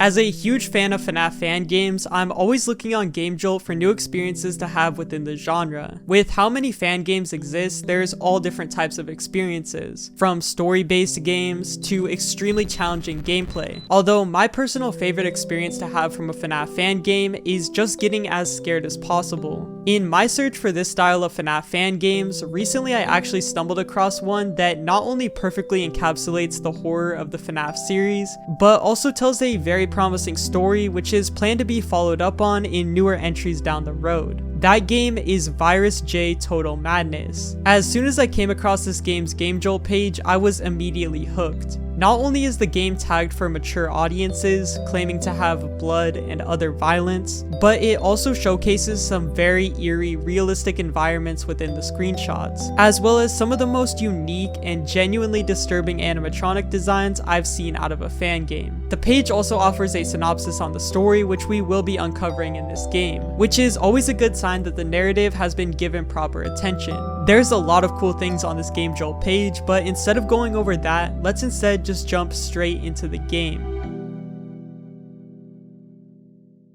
As a huge fan of FNAF fan games, I'm always looking on GameJolt for new experiences to have within the genre. With how many fan games exist, there's all different types of experiences, from story-based games to extremely challenging gameplay. Although my personal favorite experience to have from a FNAF fan game is just getting as scared as possible. In my search for this style of FNAF fan games, recently I actually stumbled across one that not only perfectly encapsulates the horror of the FNAF series, but also tells a very promising story which is planned to be followed up on in newer entries down the road. That game is Virus J Total Madness. As soon as I came across this game's GameJolt page, I was immediately hooked. Not only is the game tagged for mature audiences, claiming to have blood and other violence, but it also showcases some very eerie, realistic environments within the screenshots, as well as some of the most unique and genuinely disturbing animatronic designs I've seen out of a fan game. The page also offers a synopsis on the story, which we will be uncovering in this game, which is always a good sign that the narrative has been given proper attention. There's a lot of cool things on this GameJolt page, but instead of going over that, let's instead just jump straight into the game.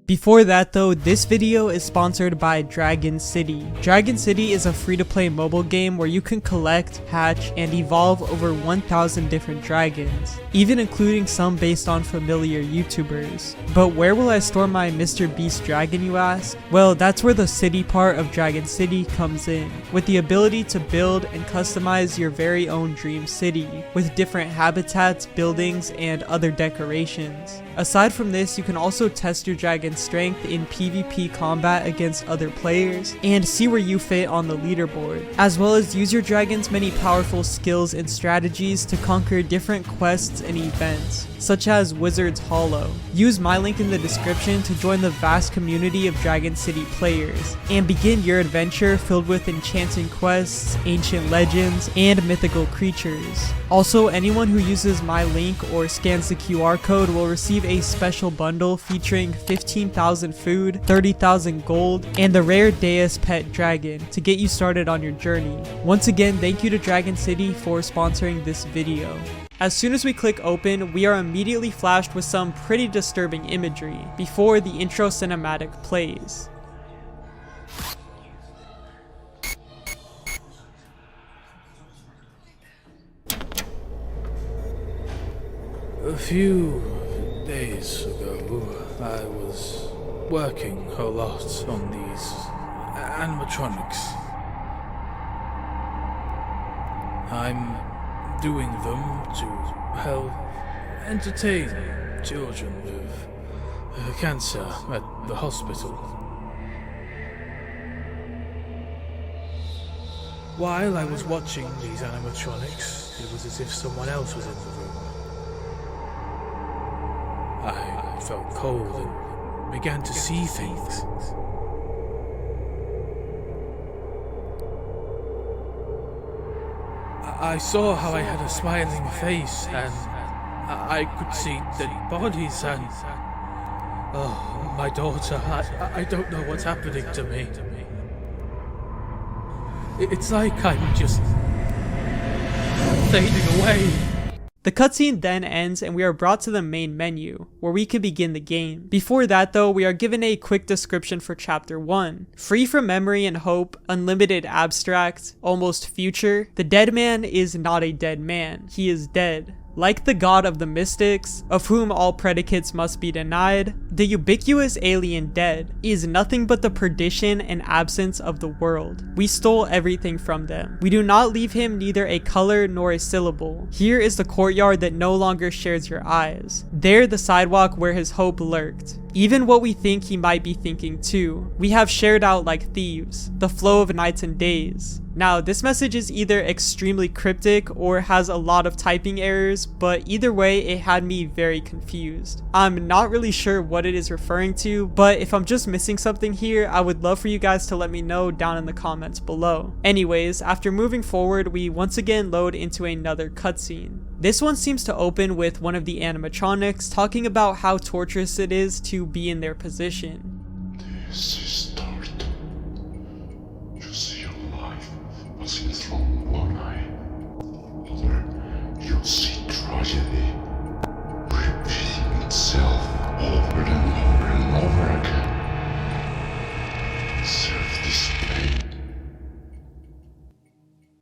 Before that though, this video is sponsored by Dragon City. Dragon City is a free-to-play mobile game where you can collect, hatch, and evolve over 1,000 different dragons, even including some based on familiar YouTubers. But where will I store my Mr. Beast dragon, you ask? Well, that's where the city part of Dragon City comes in, with the ability to build and customize your very own dream city, with different habitats, buildings, and other decorations. Aside from this, you can also test your dragon's strength in PvP combat against other players, and see where you fit on the leaderboard, as well as use your dragon's many powerful skills and strategies to conquer different quests and events, such as Wizard's Hollow. Use my link in the description to join the vast community of Dragon City players, and begin your adventure filled with enchanting quests, ancient legends, and mythical creatures. Also, anyone who uses my link or scans the QR code will receive a special bundle featuring 15,000 food, 30,000 gold, and the rare Deus pet dragon to get you started on your journey. Once again, thank you to Dragon City for sponsoring this video. As soon as we click open, we are immediately flashed with some pretty disturbing imagery before the intro cinematic plays. A few days ago, I was working a lot on these animatronics. I'm doing them to help entertain children with cancer at the hospital. While I was watching these animatronics, it was as if someone else was in the room. I felt cold and began to see things. I saw how I had a smiling face, and I could see dead bodies, and oh, my daughter, I don't know what's happening to me. It's like I'm just fading away. The cutscene then ends and we are brought to the main menu, where we can begin the game. Before that though, we are given a quick description for Chapter 1. Free from memory and hope, unlimited abstract, almost future, the dead man is not a dead man, he is dead. Like the god of the mystics, of whom all predicates must be denied, the ubiquitous alien dead is nothing but the perdition and absence of the world. We stole everything from them. We do not leave him neither a color nor a syllable. Here is the courtyard that no longer shares your eyes. There the sidewalk where his hope lurked. Even what we think he might be thinking too. We have shared out like thieves, the flow of nights and days. Now, this message is either extremely cryptic or has a lot of typing errors, but either way, it had me very confused. I'm not really sure what it is referring to, but if I'm just missing something here, I would love for you guys to let me know down in the comments below. Anyways, after moving forward, we once again load into another cutscene. This one seems to open with one of the animatronics talking about how torturous it is to be in their position. This is start. You see your life passing through one eye. Other, you see tragedy repeating itself over and over and over again. Serve this pain.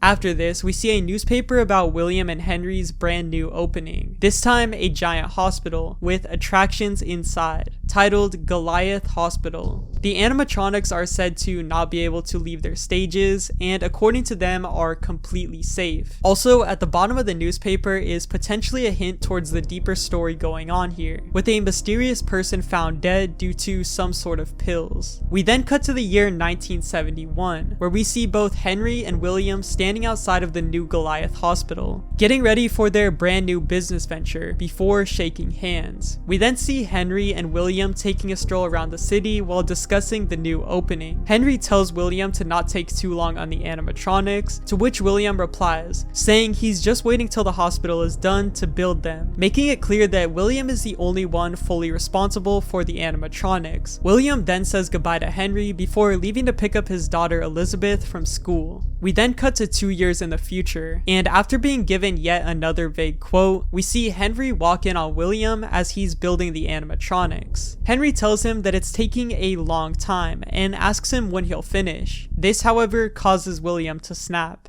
After this, we see a newspaper about William and Henry's brand new opening, this time a giant hospital with attractions inside, titled Goliath Hospital. The animatronics are said to not be able to leave their stages, and according to them are completely safe. Also, at the bottom of the newspaper is potentially a hint towards the deeper story going on here, with a mysterious person found dead due to some sort of pills. We then cut to the year 1971, where we see both Henry and William standing outside of the new Goliath Hospital, getting ready for their brand new business venture before shaking hands. We then see Henry and William taking a stroll around the city while discussing the new opening. Henry tells William to not take too long on the animatronics, to which William replies, saying he's just waiting till the hospital is done to build them, making it clear that William is the only one fully responsible for the animatronics. William then says goodbye to Henry before leaving to pick up his daughter Elizabeth from school. We then cut to 2 years in the future, and after being given yet another vague quote, we see Henry walk in on William as he's building the animatronics. Henry tells him that it's taking a long time and asks him when he'll finish. This, however, causes William to snap.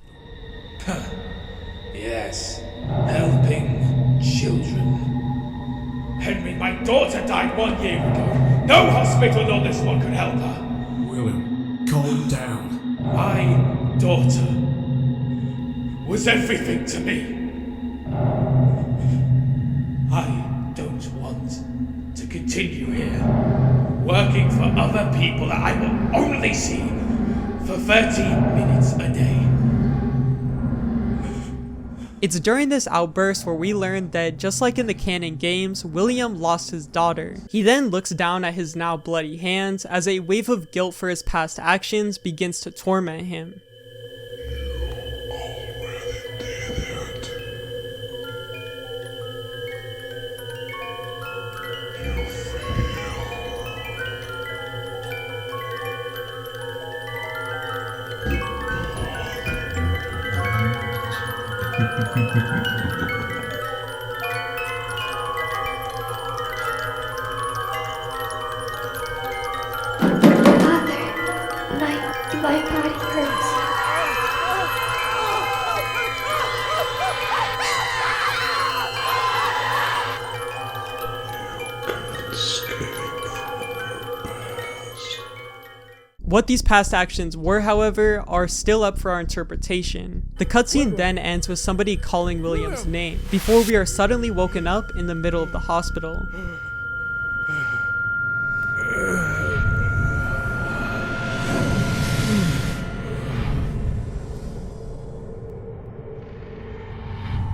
Yes, helping children. Henry, my daughter died 1 year ago. No hospital nor this one could help her. William, calm down. My daughter was everything to me. I don't want to continue here, working for other people that I will only see for 30 minutes a day. It's during this outburst where we learn that just like in the canon games, William lost his daughter. He then looks down at his now bloody hands as a wave of guilt for his past actions begins to torment him. My body hurts. What these past actions were, however, are still up for our interpretation. The cutscene then ends with somebody calling William's name, before we are suddenly woken up in the middle of the hospital.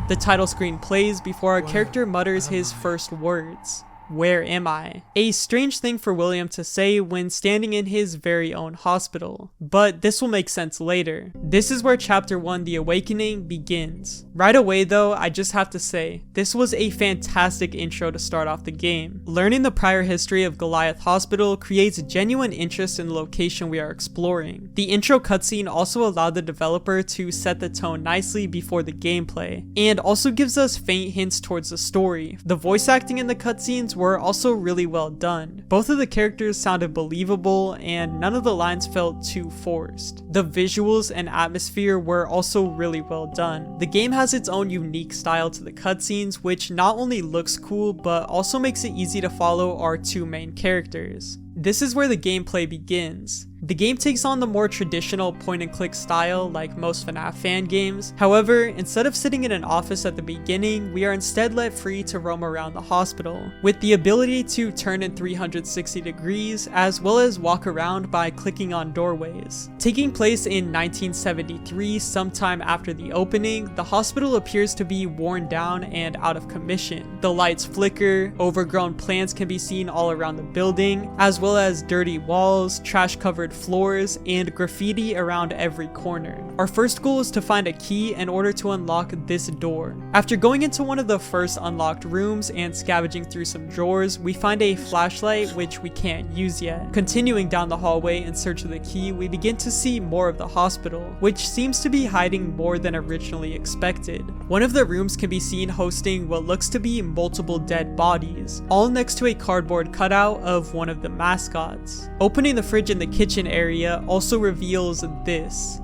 The title screen plays before our character mutters his first words. Where am I? A strange thing for William to say when standing in his very own hospital, but this will make sense later. This is where chapter 1, The Awakening, begins. Right away though, I just have to say, this was a fantastic intro to start off the game. Learning the prior history of Goliath Hospital creates genuine interest in the location we are exploring. The intro cutscene also allowed the developer to set the tone nicely before the gameplay, and also gives us faint hints towards the story. The voice acting in the cutscenes were also really well done. Both of the characters sounded believable and none of the lines felt too forced. The visuals and atmosphere were also really well done. The game has its own unique style to the cutscenes, which not only looks cool but also makes it easy to follow our two main characters. This is where the gameplay begins. The game takes on the more traditional point-and-click style like most FNAF fan games. However, instead of sitting in an office at the beginning, we are instead let free to roam around the hospital, with the ability to turn in 360 degrees as well as walk around by clicking on doorways. Taking place in 1973, sometime after the opening, the hospital appears to be worn down and out of commission. The lights flicker, overgrown plants can be seen all around the building, as well as dirty walls, trash-covered floors, and graffiti around every corner. Our first goal is to find a key in order to unlock this door. After going into one of the first unlocked rooms and scavenging through some drawers, we find a flashlight which we can't use yet. Continuing down the hallway in search of the key, we begin to see more of the hospital, which seems to be hiding more than originally expected. One of the rooms can be seen hosting what looks to be multiple dead bodies, all next to a cardboard cutout of one of the mascots. Opening the fridge in the kitchen area also reveals this.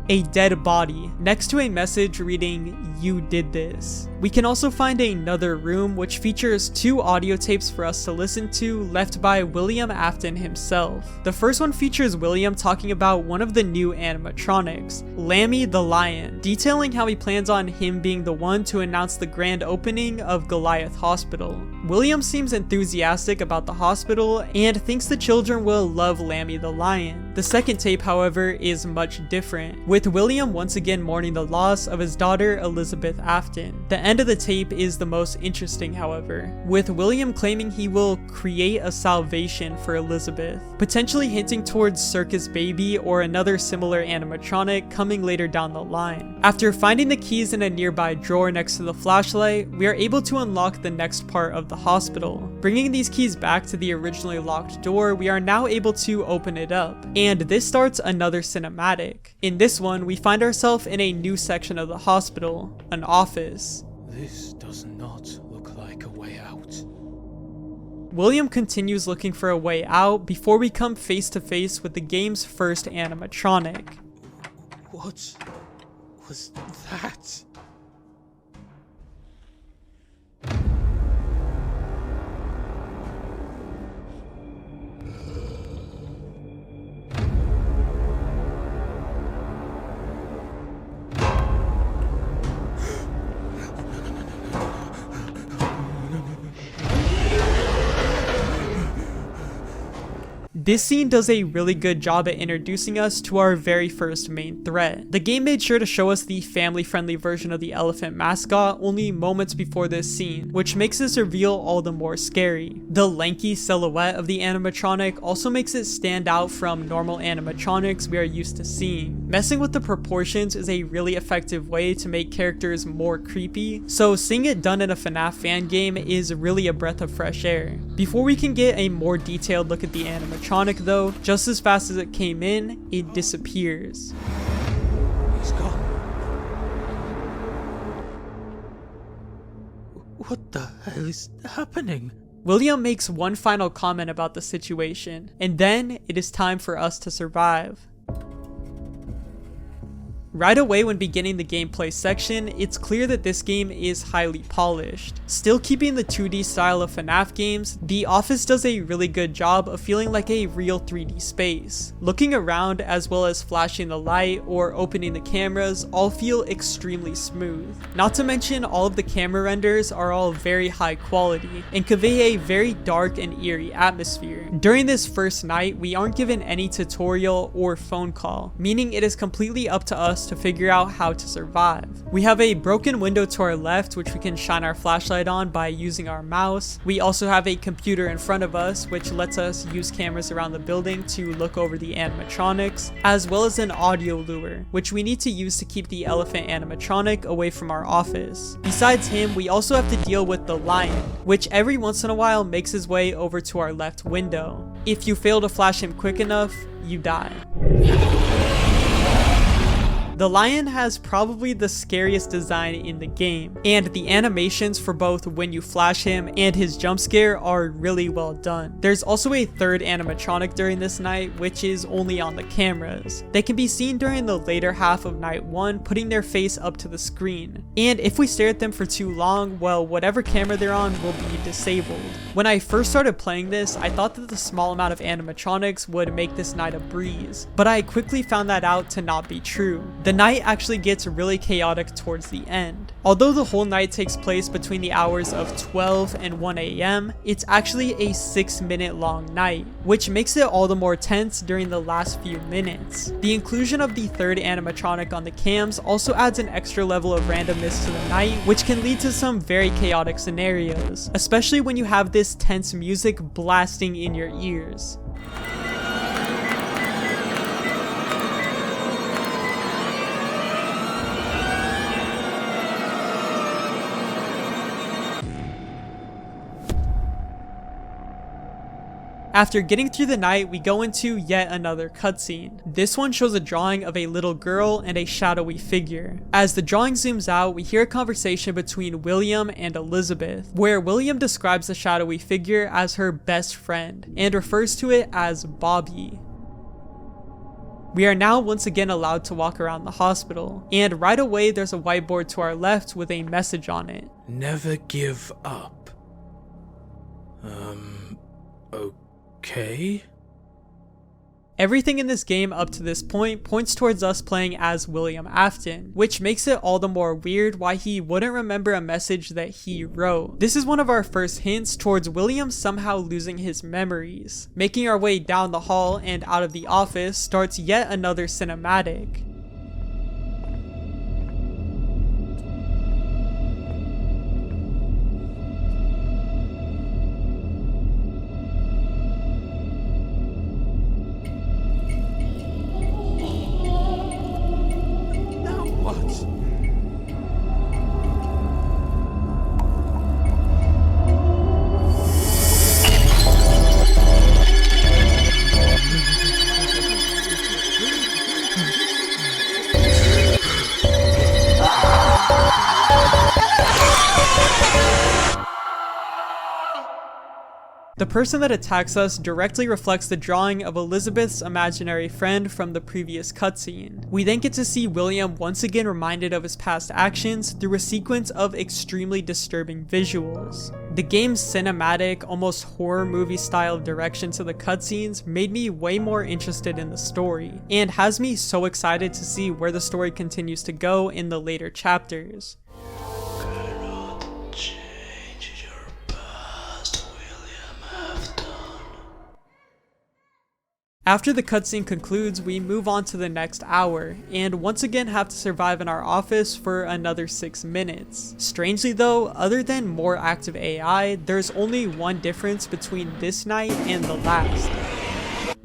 A dead body next to a message reading, "You did this." We can also find another room which features 2 audio tapes for us to listen to left by William Afton himself. The first one features William talking about one of the new animatronics, Lammy the Lion, detailing how he plans on him being the one to announce the grand opening of Goliath Hospital. William seems enthusiastic about the hospital and thinks the children will love Lammy the Lion. The second tape, however, is much different, with William once again mourning the loss of his daughter Elizabeth Afton. The end of the tape is the most interesting, however, with William claiming he will create a salvation for Elizabeth, potentially hinting towards Circus Baby or another similar animatronic coming later down the line. After finding the keys in a nearby drawer next to the flashlight, we are able to unlock the next part of the hospital. Bringing these keys back to the originally locked door, we are now able to open it up, and this starts another cinematic. In this one, we find ourselves in a new section of the hospital, an office. This does not look like a way out. William continues looking for a way out before we come face to face with the game's first animatronic. What was that? This scene does a really good job at introducing us to our very first main threat. The game made sure to show us the family-friendly version of the elephant mascot only moments before this scene, which makes this reveal all the more scary. The lanky silhouette of the animatronic also makes it stand out from normal animatronics we are used to seeing. Messing with the proportions is a really effective way to make characters more creepy, so seeing it done in a FNAF fan game is really a breath of fresh air. Before we can get a more detailed look at the animatronic though, just as fast as it came in, it disappears. He's gone. What the hell is happening? William makes one final comment about the situation, and then it is time for us to survive. Right away when beginning the gameplay section, it's clear that this game is highly polished. Still keeping the 2D style of FNAF games, the office does a really good job of feeling like a real 3D space. Looking around as well as flashing the light or opening the cameras all feel extremely smooth. Not to mention all of the camera renders are all very high quality and convey a very dark and eerie atmosphere. During this first night, we aren't given any tutorial or phone call, meaning it is completely up to us to figure out how to survive. We have a broken window to our left which we can shine our flashlight on by using our mouse. We also have a computer in front of us which lets us use cameras around the building to look over the animatronics, as well as an audio lure which we need to use to keep the elephant animatronic away from our office. Besides him, we also have to deal with the lion, which every once in a while makes his way over to our left window. If you fail to flash him quick enough, you die. The lion has probably the scariest design in the game, and the animations for both when you flash him and his jump scare are really well done. There's also a third animatronic during this night, which is only on the cameras. They can be seen during the later half of night 1, putting their face up to the screen. And if we stare at them for too long, well, whatever camera they're on will be disabled. When I first started playing this, I thought that the small amount of animatronics would make this night a breeze, but I quickly found that out to not be true. The night actually gets really chaotic towards the end. Although the whole night takes place between the hours of 12 and 1 AM, it's actually a 6-minute long night, which makes it all the more tense during the last few minutes. The inclusion of the third animatronic on the cams also adds an extra level of randomness to the night, which can lead to some very chaotic scenarios, especially when you have this tense music blasting in your ears. After getting through the night, we go into yet another cutscene. This one shows a drawing of a little girl and a shadowy figure. As the drawing zooms out, we hear a conversation between William and Elizabeth, where William describes the shadowy figure as her best friend and refers to it as Bobby. We are now once again allowed to walk around the hospital, and right away there's a whiteboard to our left with a message on it. Never give up. Okay. Everything in this game up to this point points towards us playing as William Afton, which makes it all the more weird why he wouldn't remember a message that he wrote. This is one of our first hints towards William somehow losing his memories. Making our way down the hall and out of the office starts yet another cinematic. The person that attacks us directly reflects the drawing of Elizabeth's imaginary friend from the previous cutscene. We then get to see William once again reminded of his past actions through a sequence of extremely disturbing visuals. The game's cinematic, almost horror movie style direction to the cutscenes made me way more interested in the story, and has me so excited to see where the story continues to go in the later chapters. After the cutscene concludes, we move on to the next hour, and once again have to survive in our office for another 6 minutes. Strangely though, other than more active AI, there's only one difference between this night and the last.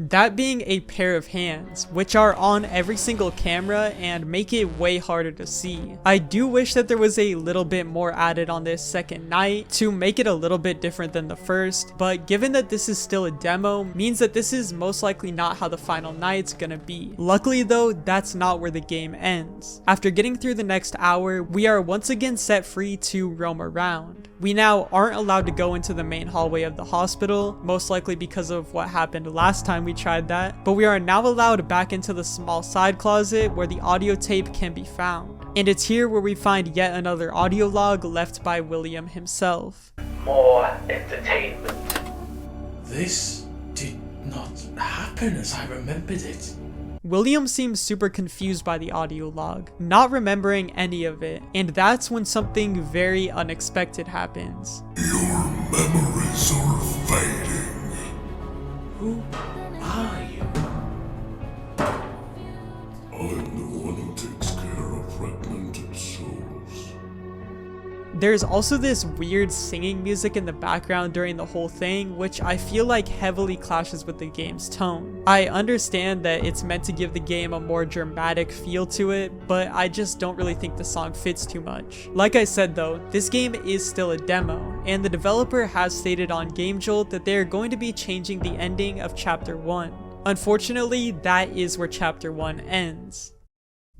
That being a pair of hands, which are on every single camera and make it way harder to see. I do wish that there was a little bit more added on this second night to make it a little bit different than the first, but given that this is still a demo, means that this is most likely not how the final night's gonna be. Luckily though, that's not where the game ends. After getting through the next hour, we are once again set free to roam around. We now aren't allowed to go into the main hallway of the hospital, most likely because of what happened last time we tried that, but we are now allowed back into the small side closet where the audio tape can be found. And it's here where we find yet another audio log left by William himself. More entertainment. This did not happen as I remembered it. William seems super confused by the audio log, not remembering any of it, and that's when something very unexpected happens. Your memories are fading. Who are you? I'm the one who takes care of fragmented souls. There's also this weird singing music in the background during the whole thing, which I feel like heavily clashes with the game's tone. I understand that it's meant to give the game a more dramatic feel to it, but I just don't really think the song fits too much. Like I said though, this game is still a demo, and the developer has stated on GameJolt that they are going to be changing the ending of Chapter 1. Unfortunately, that is where Chapter 1 ends.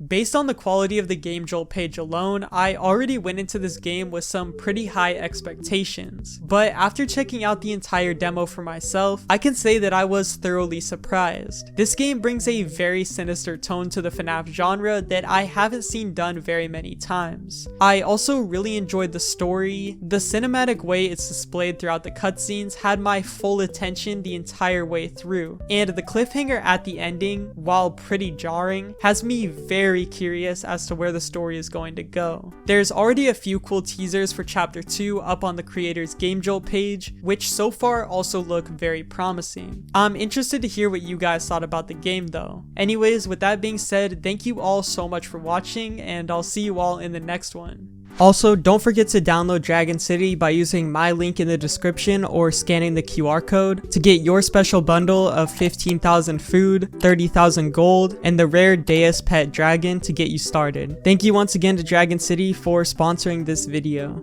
Based on the quality of the GameJolt page alone, I already went into this game with some pretty high expectations, but after checking out the entire demo for myself, I can say that I was thoroughly surprised. This game brings a very sinister tone to the FNAF genre that I haven't seen done very many times. I also really enjoyed the story. The cinematic way it's displayed throughout the cutscenes had my full attention the entire way through, and the cliffhanger at the ending, while pretty jarring, has me very very curious as to where the story is going to go. There's already a few cool teasers for Chapter 2 up on the creator's Game Jolt page, which so far also look very promising. I'm interested to hear what you guys thought about the game though. Anyways, with that being said, thank you all so much for watching, and I'll see you all in the next one. Also, don't forget to download Dragon City by using my link in the description or scanning the QR code to get your special bundle of 15,000 food, 30,000 gold, and the rare Deus pet dragon to get you started. Thank you once again to Dragon City for sponsoring this video.